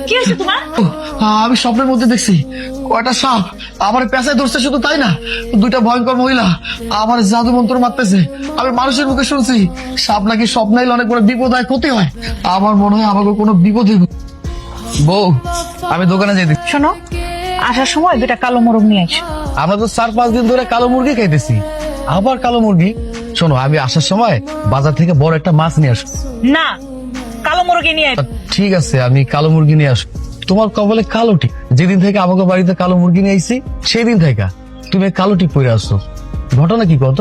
কি হয়েছে তোমার? আমি স্বপ্নের মধ্যে দেখছি কয়টা সাপ আমার পেছায় ধরছে, শুধু তাই না, দুইটা ভয়ঙ্কর মহিলা আমার জাদু মন্ত্র মারতেছে। আমি মানুষের মুখে শুনছি সাপ নাকি স্বপ্নাইলে অনেক বড় বিপদ হয়, ক্ষতি হয়। আমার মনে হয় আমাকে কোনো বিপদ হইব। বউ, আমি দোকানে যাই। শোনো, আসার সময় দুটা কালো মোরগ নিয়ে আসো। আমরা তো 4-5 দিন ধরে কালো মুরগি খাইতেছি, আবার কালো মুরগি? শোনো, আমি আসার সময় বাজার থেকে বড় একটা মাছ নিয়ে আসবো। না, কালো মুরগি নিয়ে আয়। ঠিক আছে, আমি কালো মুরগি নিয়ে আসবো। তোমার কপালে কালো টিপ। যেদিন থেকে আমাকে বাড়িতে কালো মুরগি নিয়ে আইছি সেই দিন থেকে তুমি কালো টিপ পরে আসছো। ঘটনা কি কত?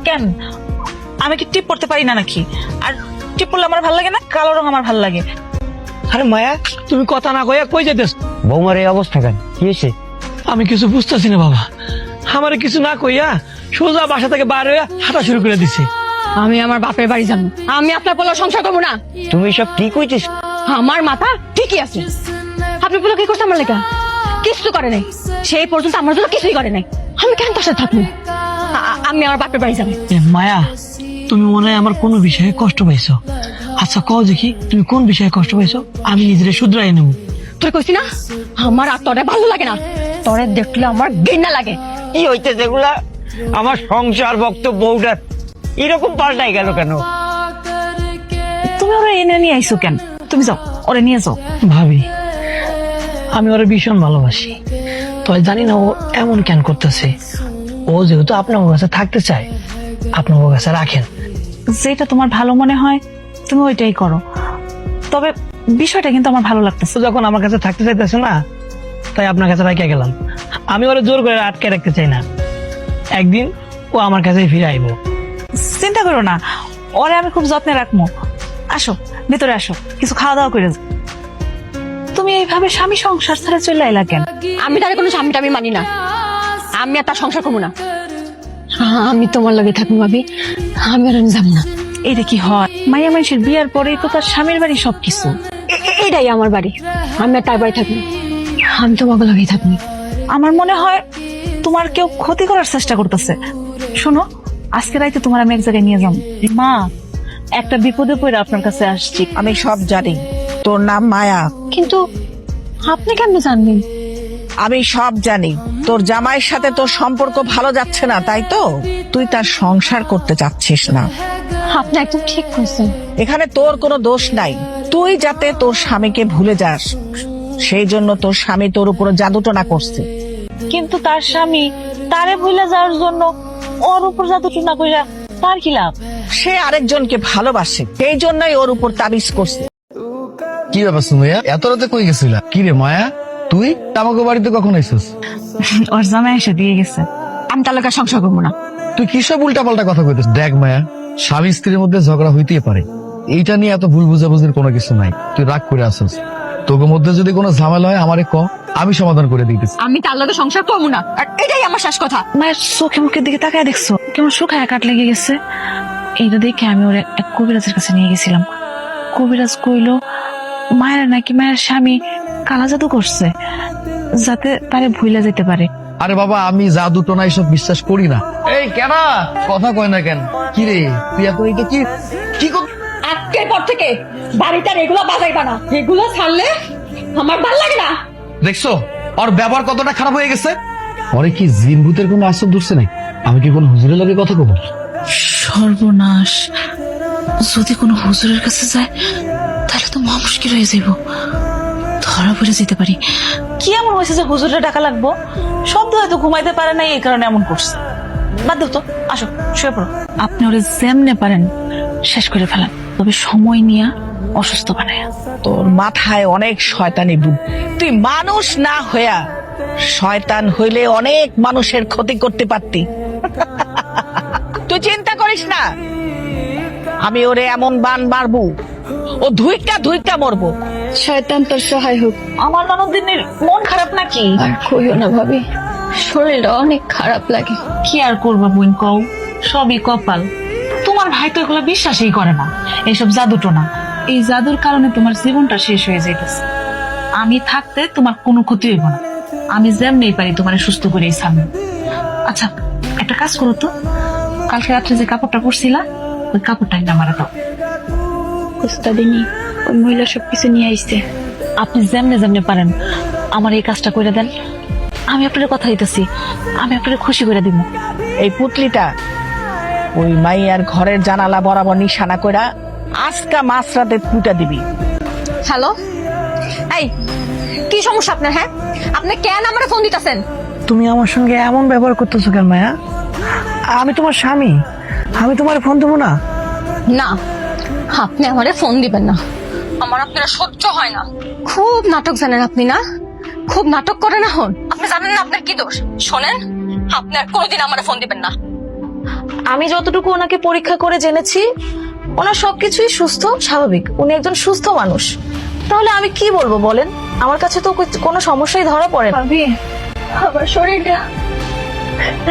কেন, আমি কি টিপ পড়তে পারি না নাকি? আর টিপ পড়লে আমার ভালো লাগে না, কালো রং আমার ভালো লাগে। আরে মায়া, তুমি কথা না কইয়া কই যেতেছ? বৌমার এই অবস্থা কেন, কি হয়েছে? আমি কিছু বুঝতেছি না বাবা। আমারে কিছু না কইয়া সোজা বাসা থেকে বার হইয়া হাঁটা শুরু করে দিছে। আমি আমার বাপের বাড়ি যাবো, আমি আপনার পোলা সংসার করবো না। তুমি সব কি কইতেছ? আমার মাথা ঠিকই আছে। আপনি পোলা কি করছে আমার লেখা? কিছু করে নাই, সেই পর্যন্ত আমার জন্য কিছুই করে নাই। আমি কেন তার সাথে থাকবো? আমি আমার বাপের বাড়ি যাবো। এ মায়া, তুমি মনে হয় আমার কোন বিষয়ে কষ্ট পাইছো। আচ্ছা কও দেখি, তুমি কোন বিষয়ে কষ্ট পাইছো? আমি নিজেরে শুধরাই নেব। তোর কইছি না, আমার আর তোরে ভালো লাগে না। তোরে দেখলে আমার ঘৃণা লাগে। কি হইতেছে এগুলা? আমার সংসার ভক্ত বউটা এরকম পাল্টাই গেল কেন? তুমি ওরা এনে নিয়ে আইসো কেন? তুমি যাও, ওরে নিয়ে যাও। ভাবি, আমি ওরা ভীষণ ভালোবাসি, তো জানি না ও এমন কেন করতেছে। ও যেহেতু আপনার কাছে থাকতে চায়, আপনার কাছে রাখেন। যেটা তোমার ভালো মনে হয় তুমি ওইটাই করো, তবে বিষয়টা কিন্তু আমার ভালো লাগতেছে। তো যখন আমার কাছে থাকতে চাইতেছে না, তাই আপনার কাছে রাখিয়া গেলাম। আমি ওরা জোর করে আটকে রাখতে চাই না। একদিন ও আমার কাছে ফিরে আইব। চিন্তা করো না, ওরে আমি খুব যত্নে রাখবো। আসো, ভেতরে আসো, কিছু খাওয়া দাওয়া করে যাও। তুমি এইভাবে স্বামী সংসার ছাড়া চলে এলা কেন? আমি তার কোনো স্বামী টামি মানি না। আমি আর তার সংসার করবো না। আমি তোমার লগে থাকবো ভাবি, আমি আর যাবো না। এটা কি হয়? মাইয়া মানুষের বিয়ার পরেই তো তার স্বামীর বাড়ি সবকিছু। এটাই আমার বাড়ি, আমি আর তার বাড়ি থাকবো। আমি তোমাকে লগেই থাকবো। আমার মনে হয় তোমার কেউ ক্ষতি করার চেষ্টা করতেছে। শোনো, আজকে রাইতে তোমার আমি এক জায়গায় নিয়ে যাবো। মা, একটা বিপদে পড়ে আপনার কাছে আসছি। আমি সব জানি, তোর নাম মায়া। কিন্তু আপনি কেমনে জানবেন? আমি সব জানি, তোর জামাইয়ের সাথে তোর সম্পর্ক ভালো যাচ্ছে না, তাই তো তুই তার সংসার করতে চাচ্ছিস না। আপনি একদম ঠিক করেছেন। এখানে তোর কোনো দোষ নাই। তুই যাতে তোর স্বামীকে ভুলে যাস, সেই জন্য তোর স্বামী তোর উপরে জাদুটনা করছে। কিন্তু তার স্বামী তারে ভুলে যাওয়ার জন্য ওর উপর জাদুটনা কইরা তার কি লাভ? সে আরেকজনকে ভালোবাসে, সেই জন্যই ওর উপর তাবিজ করছে। কি ব্যাপার সুমাইয়া, এত রাতে কই গেছিলা? কি রে মায়া, তুই আমাকে বাড়িতে কখন আইছিস? ওর জামাই এসে দিয়ে গেছে। আমি তার লগে সংসার করবো না। তুই কিসব উল্টা পাল্টা কথা কইতেছ? দেখ মায়া, স্বামী স্ত্রীর মধ্যে ঝগড়া হইতেই পারে, এইটা নিয়ে এত ভুল বুঝাবুঝির কোনো কিছু নাই। তুই রাগ করে আসছিস, তোকে মধ্যে যদি কোনো ঝামেলা হয় আমারে ক, আমি সমাধান করে দিতেছি। আমি তার লগে সংসার করবো না, আর এটাই আমার শেষ কথা। মায়ের চোখে মুখের দিকে তাকায় দেখছো কেমন শুকায় কাট লেগে গেছে। এইটা দেখে আমি ওরে এক কবিরাজের কাছে নিয়ে গেছিলাম। কবিরাজ কইলো মায়ের নাকি মায়ের স্বামী কালা জাদু করছে, যাতে তারে ভুলে যেতে পারে। আরে বাবা, আমি জাদু টোনা এসব বিশ্বাস করি না। এই কেন কথা কয় না কেন? কি রে তুই এত এটা কি কি আজকের পর থেকে বাড়িটার এগুলো বাজাইবা না। এগুলো ছাড়লে আমার ভালো লাগে না। দেখছো ওর ব্যবহার কতটা খারাপ হয়ে গেছে? পরে কি জিন ভূতের কোনো আসর ধরছে নাই? আমি কি কোনো হুজুরের লগে কথা কব? সর্বনাশ, যদি কোনো হুজুরের কাছে যায় তাহলে তো মহা মুশকিল হয়ে যাইব, ধরা পড়ে যেতে পারি। কি এমন হয়েছে যে হুজুরের টাকা লাগবো? শব্দ হয়তো ঘুমাইতে পারে নাই, এই কারণে এমন করছে। বাদ দাও তো, আসো শুয়ে পড়ো। আপনি ওরে যেমনে পারেন শেষ করে ফেলেন, তবে সময় নিয়ে অসুস্থ বানায়। তোর মাথায় অনেক শয়তানি বুদ্ধি। তুই মানুষ না হইয়া শয়তান হইলে অনেক মানুষের ক্ষতি করতে পারতি। তুই চিন্তা করিস না, আমি ওরে এমন বান মারবো, ও ধুইকা ধুইকা মরবো। শয়তান তোর সহায় হোক। আমার ননদিনীর মন খারাপ নাকি? আর কইও না ভাবি, শরীরটা অনেক খারাপ লাগে। কি আর করবা বোন কও, সবই কপাল। তোমার ভাই তো এগুলো বিশ্বাসই করে না, এইসব জাদুটোনা। এই জাদুর কারণে তোমার জীবনটা শেষ হয়ে যাইতেছে। আমি থাকতে তোমার কোনো ক্ষতি হইব না, আমি যেমনি পারি তোমার সুস্থ করে সামনে। আচ্ছা একটা কাজ করো তো, কালকে রাত্রে যে কাপড়টা পরছিলা ওই কাপড়টাই না মারা দাও। উস্তাদিনী, ওই মহিলা সবকিছু নিয়ে আইছে। আপনি যেমনে যেমনে পারেন আমার এই কাজটা করে দেন, আমি আপনার কথা দিতেছি, আমি আপনার খুশি করে দিব। এই পুতলিটা ওই মাইয়ার ঘরের জানালা বরাবর নিশানা কইরা আজকা মাছরাতে পুটা দিবি। হ্যালো, এই কি সমস্যা আপনার? হ্যাঁ, আপনি কেন আমারে ফোন দিতেছেন? তুমি আমার সঙ্গে এমন ব্যবহার করতেছো কেন মায়া? আমি তোমার স্বামী, আমি তোমার ফোন দেবো না? না, আপনি আমারে ফোন দিবেন না, আমার আপনারা সহ্য হয় না। খুব নাটক জানেন আপনি না? খুব নাটক করেন এখন। আপনি জানেন না আপনার কি দোষ? শোনেন, আপনি আর কোনোদিন আমারে ফোন দিবেন না। আমি যতটুকু ওনাকে পরীক্ষা করে জেনেছি, ওনার সবকিছুই সুস্থ স্বাভাবিক, উনি একজন সুস্থ মানুষ। তাহলে আমি কি বলবো বলেন? আমার কাছে তো কোনো সমস্যাই ধরা পড়ে না। আমার শরীরটা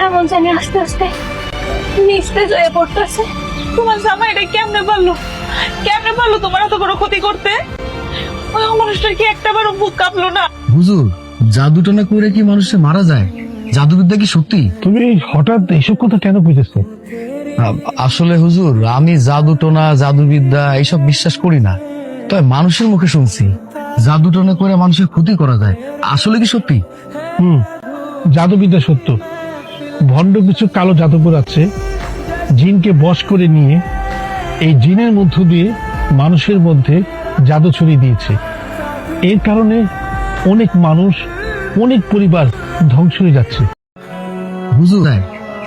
এমন জানি আস্তে আস্তে নিস্তেজ হয়ে পড়তেছে। তোমার জামাই এটা কেমনে পারলো? কেমনে পারলো তোমার এত বড় ক্ষতি করতে? ওই মানুষটার কি একটাবারও বুক কাঁপলো না? হুজুর, জাদুটনা করে কি মানুষে মারা যায়? জাদুবিদ্যা কি সত্যি? তুমি হঠাৎ এইসব কথা কেন বুঝেছো? আসলে হুজুর, আমি জাদুটনা জাদুবিদ্যা এইসব বিশ্বাস করি না, তবে মানুষের মুখে শুনছি জাদুটনা করে মানুষের ক্ষতি করা যায়। আসলে কি সত্যি? জাদুবিদ্যা সত্য। ভণ্ড কিছু কালো জাদুকর আছে, জিনকে বশ করে নিয়ে এই জিনের মধ্য দিয়ে মানুষের মধ্যে জাদু ছড়িয়ে দিয়েছে। এর কারণে অনেক মানুষ, অনেক পরিবার ধ্বংস হয়ে যাচ্ছে। হুজুর,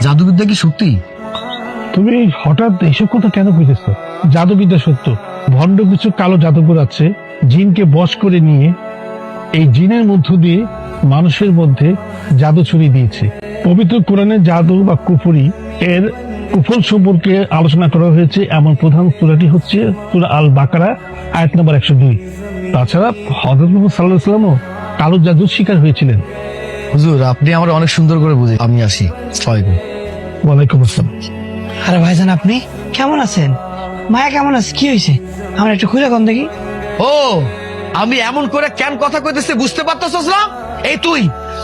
জাদুবিদ্যা কি সত্যি? তুমি হঠাৎ এইসব কথা কেন বুঝেছো? জাদুবিদ্যা সত্য। ভণ্ড কিছু কালো জাদুকর আছে, জিনকে বশ করে নিয়ে এই জিনের মধ্য দিয়ে মানুষের মধ্যে জাদু ছড়িয়ে দিয়েছে। পবিত্র কোরআনে জাদু বা কুফরি এর কুফল সম্পর্কে আলোচনা করা হয়েছে। এমন প্রধান সূরাটি হচ্ছে সূরা আল বাকারা, আয়াত নম্বর 102। তাছাড়া হযরত মুহাম্মদ সাল্লাল্লাহু আলাইহি ওয়াসাল্লামও কালো জাদুর শিকার হয়েছিলেন। হুজুর, আপনি আমার অনেক সুন্দর করে বুঝে। আমি আসি। আসসালামু আলাইকুম। ওয়ালাইকুম আসসালাম। আরে ভাইজান, আপনি কেমন আছেন? মায়া কেমন আছে? কি হয়েছে? আমার একটু খুঁজে কোন দেখি। ও, আমি এমন করে কেন কথা কইতেছি বুঝতে পারতেছস না? এই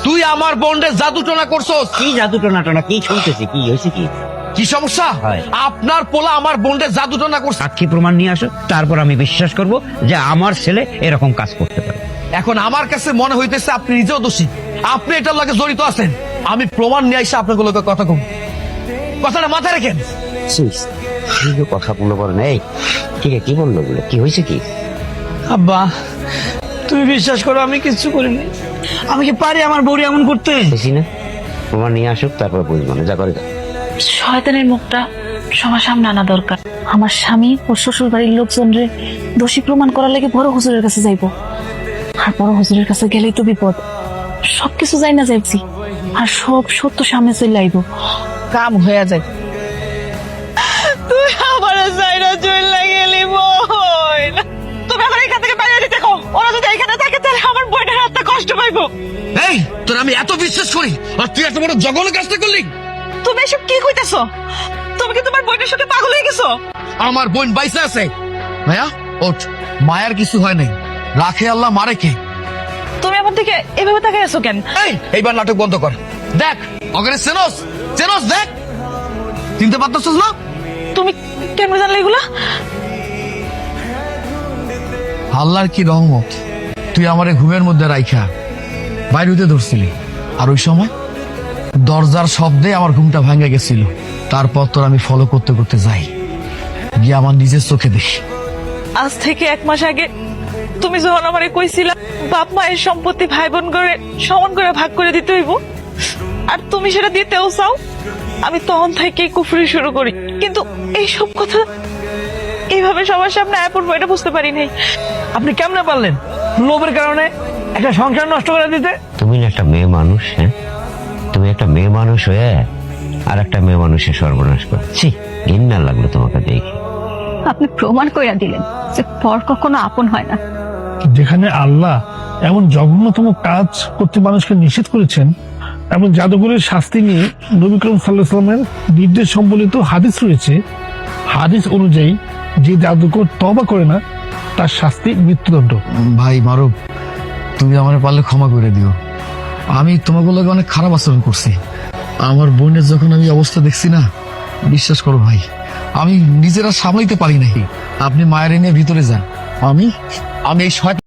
তুই আমার বন্ডে জাদুটনা করছস। কি জাদু টোনা কি শুনতেছি? কি হয়েছে? কি কি সমস্যা? হয়। আপনার পোলা আমার বন্ডে জাদুটনা করছে। সাক্ষী প্রমাণ নিয়ে আসো, তারপর আমি বিশ্বাস করব যে আমার ছেলে এরকম কাজ করতে পারে। এখন আমার কাছে মনে হইতেছে আপনি নিজেও দোষী, আপনি এটার লগে জড়িত আছেন। আমি প্রমাণ নিয়ে এসে আপনার গুলোকে কথা কম, কথাটা মাথায় রেখেন। কথা বললো বলো না। এই ঠিক আছে, কি বললো বলে? কি হয়েছে? কি আব্বা, তুমি বিশ্বাস করো আমি কিচ্ছু করিনি। আমি কি পারি আমার বউরি এমন করতে? বেশি না, প্রমাণ নিয়ে আসুক, তারপর বুঝবো না। যা করে যা। শয়তানের মুখটা সবার সামনে আনা দরকার। আমার স্বামী ও শ্বশুর বাড়ির লোকজনরে দোষী প্রমাণ করার লাগে বড় হুজুরের কাছে যাইবো, আর বড় হুজুরের কাছে গেলেই তো বিপদ। সবকিছু যাই না যাইছি, আর সব সত্য সামনে চলে আইবো। কাম হয়ে যায়। তুই আমার সাইরা চলে গেলি বোন। তুমি আমার এখান থেকে বাইরে দিতে কও। ওরা যদি এখানে থাকে তাহলে আমার বোনের হাতটা কষ্ট পাইবো। এই তোর আমি এত বিশ্বাস করি, আর তুই এত বড় জঘন্য কাজটা করলি? তুমি এসব কি কইতেছো? তুমি কি তোমার বোনের সাথে পাগল হয়ে গেছো? আমার বোন বাইসে আছে। মায়া, ওঠ। মায়ার কিছু হয় নাই, রাখে আল্লাহ, মারে কে? তুমি আমার দিকে এভাবে তাকাই আছো কেন? এইবার নাটক বন্ধ কর। দেখ ওখানে চেনস, দেখ। চিনতে পারতেছস না? তুমি কেন জানলে এগুলা? আল্লাহর কি রহমত, তুই আমারে ঘুমের মধ্যে রাইখা বাইরে হইতে ধরছিলি, আর ওই সময় দরজার শব্দে আমার ঘুমটা ভাঙে গেছিল। তারপর তোর আমি ফলো করতে করতে যাই, গিয়ে আমার নিজের চোখে দেখি। আজ থেকে 1 মাস আগে তুমি যখন আমারে কইছিলা বাপ মায়ের সম্পত্তি ভাই বোন করে সমান করে ভাগ করে দিতে হইব, আর তুমি সেটা দিতেও চাও, আমি তখন থেকে কুফরি শুরু করি। কিন্তু এইসব কথা এইভাবে সবার সামনে আয়া পড়বো এটা বুঝতে পারি নাই। আপনি কেমনে পারলেন লোভের কারণে একটা সংসার নষ্ট করে দিতে? তুমি না একটা মেয়ে মানুষ, হ্যাঁ? তুমি একটা মেয়ে মানুষ হয়ে আর একটা মেয়ে মানুষের সর্বনাশ করছি। ঘৃণা লাগলো তোমাকে দেখে। আপনি প্রমাণ কইরা দিলেন যে পর কখনো আপন হয় না। যেখানে আল্লাহ এমন জঘন্যতম কাজ করতে মানুষকে নিষেধ করেছেন, এমন জাদুকরের শাস্তি নিয়ে নবী করীম সাল্লাল্লাহু আলাইহি ওয়াসাল্লামের নির্দেশ সম্বলিত হাদিস রয়েছে। হাদিস অনুযায়ী যে জাদুকর তওবা করে না তার শাস্তি মৃত্যুদণ্ড। ভাই মারুফ, তুমি আমার পারলে ক্ষমা করে দিও। আমি তোমাকে লগে অনেক খারাপ আচরণ করছি। আমার বোনের যখন আমি অবস্থা দেখছি না, বিশ্বাস করো ভাই, আমি নিজেরা সামলাইতে পারি নাই। আপনি মায়ের নিয়ে ভিতরে যান, আমি আমি এই শয়তান